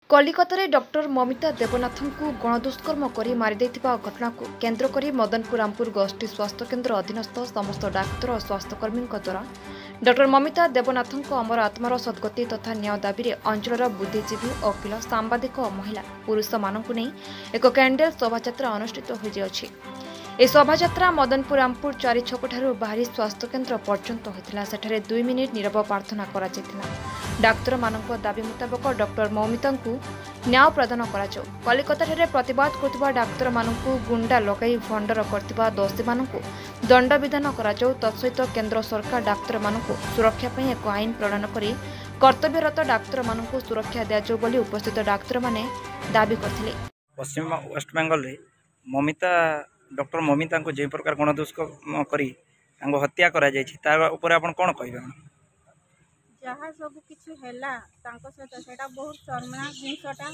कलिकतार doctor Mamita Devanathan को गणदुष्कर्म कर मारी घटना को केन्द्र कर मदनपुर रामपुर गोष्ठी स्वास्थ्य केन्द्र अधीनस्थ समस्त डाक्तर और स्वास्थ्यकर्मी द्वारा डॉक्टर ममिता देवनाथन अमर आत्मार सद्गति तथा न्याय दाबी अंचल बुद्धिजीवी वकिल सांबादिक महिला पुरुष मानक नहीं एक कैंडल शोभायात्रा अनुष्ठित होती। यह शोभायात्रा मदनपुर रामपुर 4 छक ठारू बाहरी स्वास्थ्य केन्द्र पर्यंत होता। सेठारे 2 मिनिट नीरव प्रार्थना करा डाक्तर मानक दाबी मुताबक डॉक्टर ममिता को न्याय प्रदान करा कलिकता प्रतिवाद करथिबा डाक्तर मानक गुंडा लगाई भंडर करथिबा दोषी मानक दंड विधान करा तत्सहित केन्द्र सरकार डाक्तर मानक सुरक्षा पई एक आईन प्रणयन करी कर्तव्यरत डाक्तर मानक सुरक्षा दियाजो बोली उपस्थित डाक्तर माने दाबी करथिले। पश्चिम वेस्ट बेंगल रे ममिता डॉक्टर ममिता को जे प्रकार गणदुष्कर्म करी हत्या करा जायछि तार ऊपर आपण कोन कहबे? जहाँ सब किसी सहित सेटा बहुत शर्मनाक जिनसटा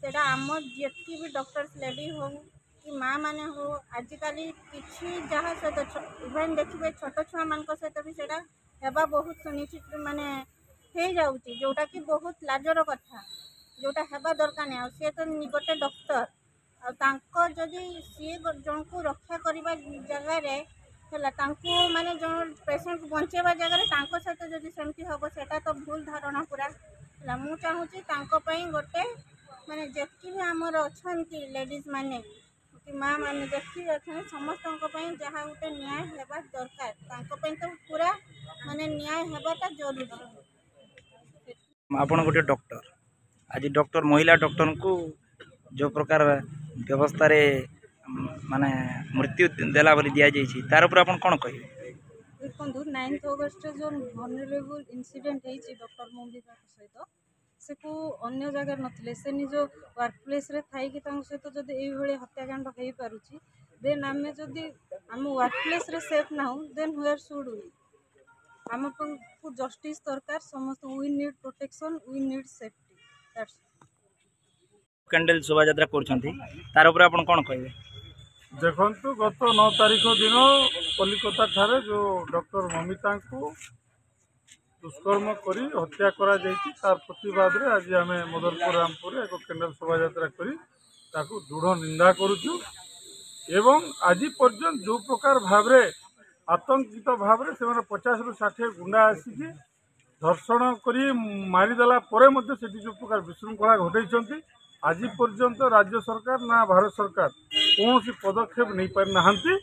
सेटा आम जी भी डॉक्टर्स लेडी हो कि माँ मैंने हो आजिकल किसी जहाँ सहित इवेन देखिए छोट छुआ मान सहित भी सेटा हेबा बहुत सुनिश्चित माने हो जाऊँगी जोटा कि बहुत लाजर कथा जोटा हेबा दरकार नहीं। सी तो गोटे डॉक्टर आदि सी जन को रक्षा करने जगार माने जो पेसेंट को बंचेवा जगह सहित जब सेमती हम सेटा तो भूल धारणा पूरा है। मुझे चाहूँगी गोटे माने जी भी आमर अच्छा लेडीज माने कि माँ मैंने जी अच्छा समस्त जहाँ गोटे न्याय होगा दरकार तो पूरा माने न्याय होगाटा जरूरी। आपण गोटे डॉक्टर आज डॉक्टर महिला डॉक्टर को जो प्रकार व्यवस्था रे माने मृत्यु देला बोली दिया जाइछि तार ऊपर आपण कोन कहिबे? देखो 9 अगस्ट जो वनरेबल इनसीडेंट है डॉक्टर ममिता सहित से को अन्य जगह नथिले से निज वर्क प्लेस रे थाई कि सहित जदि ये हत्याकांड हो पारुछि देन आम जदि आम वर्क प्लेस रे सेफ ना हो देन वेयर शुड वी आम को जस्टिस दरकार समस्त we need protection we need safety that's candle शोभा यात्रा करछंती तार ऊपर आपण कोन कहिबे? देखु गत 9 तारीख दिन कलिकता ठारे जो डॉक्टर ममिता को दुष्कर्म करी हत्या करा जायछि तार प्रतिवाद रे आज आम मदनपुर रामपुर एक कैंडल शोभा यात्रा करी ताकू दृढ़ निंदा करुचु एवं आज पर्यंत जो प्रकार भाव रे आतंकित भाव रे से 50 रु 60 गुंडा आसिकी धर्षण करी मारिदेला परे मध्य सेठी जो प्रकार विशृंखला घटैछंती आज पर्यंत राज्य सरकार ना भारत सरकार कौन सी पदक्षेप नहीं पारि नाहंती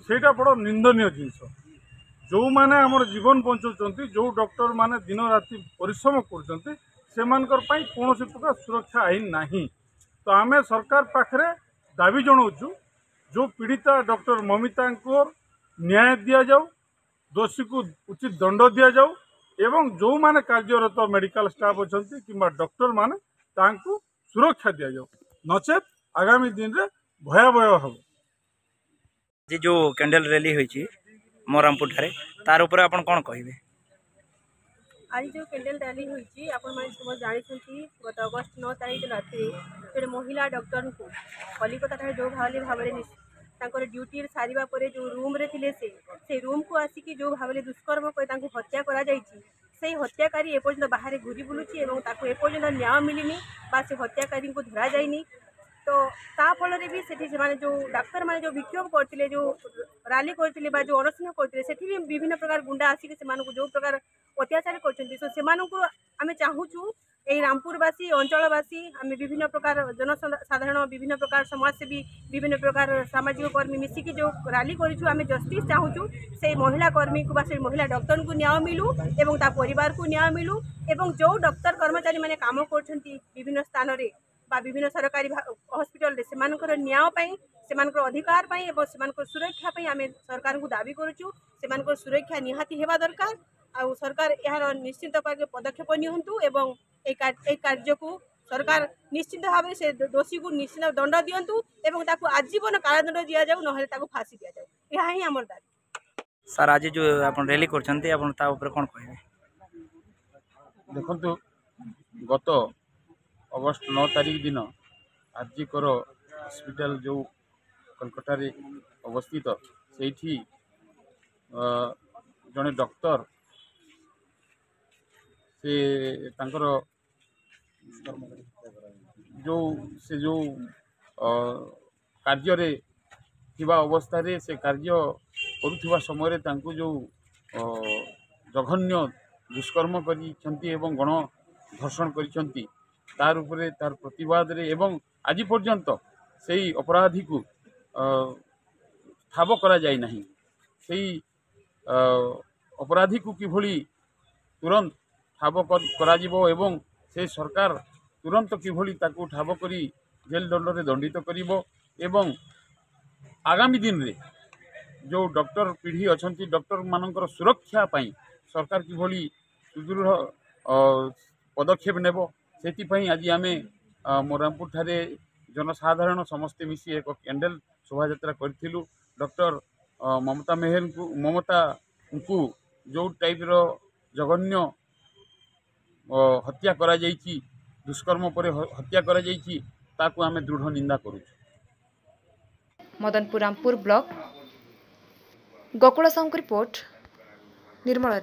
सेटा बड़ निंदनीय जिनस। जो माने हमर जीवन बंचाउछंती जो डॉक्टर माने दिन राति परिश्रम करछंती सेमानकर पई कौन सी प्रकार सुरक्षा आईन नहीं। तो आमे सरकार पाखरे दाबी जणाउछु जो पीड़िता डॉक्टर ममिता को न्याय दिया जाऊ दोषी को उचित दंड दिया जाऊ एवं जो माने कार्यरत मेडिकल स्टाफ अछंती किंबा डॉक्टर माने तांको सुरक्षा दिया जाऊ नचेत आगामी दिन रे भयावह हम। जे जो कैंडल रैली होईची मोरामपुर ठारे तार ऊपर आपण कोन कहिबे? आज जो कैंडल रैली होईची आपण माने सब जानिछंती गत अगस्त 9 तारीख दिन राति जे महिला डॉक्टर को कलिकता ठारे जो भावले तांकर ड्यूटी सारिबा परे जो रूम रे थिले से रूम को आसिकी जो भावले दुष्कर्म कर तांको हत्या करा जायछि से हत्याकारी एपर्यंत बाहर घूरी बुलूची एवं ताको एपर्यंत न्याय मिलनी बा से हत्याकारी को धरा जाइनी। तो ता फल भी सेठी जो डाक्तर माने जो विक्षोभ करथिले जो रैली करथिले बा जो अनशन करथिले सेठी भी विभिन्न प्रकार गुंडा आसिक से जो प्रकार अत्याचार करछंती सो सेमानकु आमे चाहूछु ए रामपुरवासी अंचलवासी आम विभिन्न प्रकार जनसाधारण विभिन्न प्रकार समाजसेवी विभिन्न प्रकार सामाजिक कर्मी मिसिकी जो रैली करूँ आम जस्टिस चाहूँ से महिला कर्मी को से महिला डॉक्टर को न्याय मिलू एवं ता परिवार को न्याय मिलू एवं जो डॉक्टर कर्मचारी माने काम करछंती विभिन्न स्थान रे बा विभिन्न सरकारी हॉस्पिटल से न्याय अधिकार पाई एवं सेमानकर सुरक्षा पाई आम सरकार को दाबी करूँ सेमानकर सुरक्षा निहाती हेबा दरकार आ सरकार यार निश्चित पदक्षेप नियंतु एवं एक कार्य को सरकार निश्चित भाव से दोषी को निश्चित दंड दिंतु एवं ताको आजीवन कारादंड दि जाऊ न फांसी दि जाऊ यह ही आम दाबी। सर आज जो आप रैली करछंती आपण ता ऊपर कोन कहिबे? देखंतु गत अगस्त 9 तारीख दिन आरजीकर हॉस्पिटल जो कलकत्ता रे अवस्थित सेठी जड़े डॉक्टर से जो से जो कार्य थिबा अवस्था से कार्य करुवा समय तांकु जो जघन्य दुष्कर्म करिसेंती एवं गण धर्षण करिसेंती तार उपरे तार प्रतिवाद रे एवं आज पर्यंत सेही अपराधी को ठाब करा जाय नहीं सेही अपराधी को किभली तुरंत ठाब करा जिवो एवं से सरकार तुरंत किभली ताकू ठाब करी जेल दंड रे दंडित करिवो एवं आगामी दिन रे जो डॉक्टर पीढ़ी अच्छी डॉक्टर मानकर सुरक्षा पाई सरकार किभली सुदृढ़ पदक्षेप नेब से आज आम मोरामपुर ठारे जनसाधारण समस्ते मिसी एक कैंडल शोभा यात्रा करूँ डॉक्टर ममता को जो टाइप रो जघन्य हत्या करा जाइछि दुष्कर्म पर हत्या करा जाइछि ताकू आमे दृढ़ निंदा करूँ। मदनपुर रामपुर ब्लॉक गोकुल साहू रिपोर्ट निर्मल।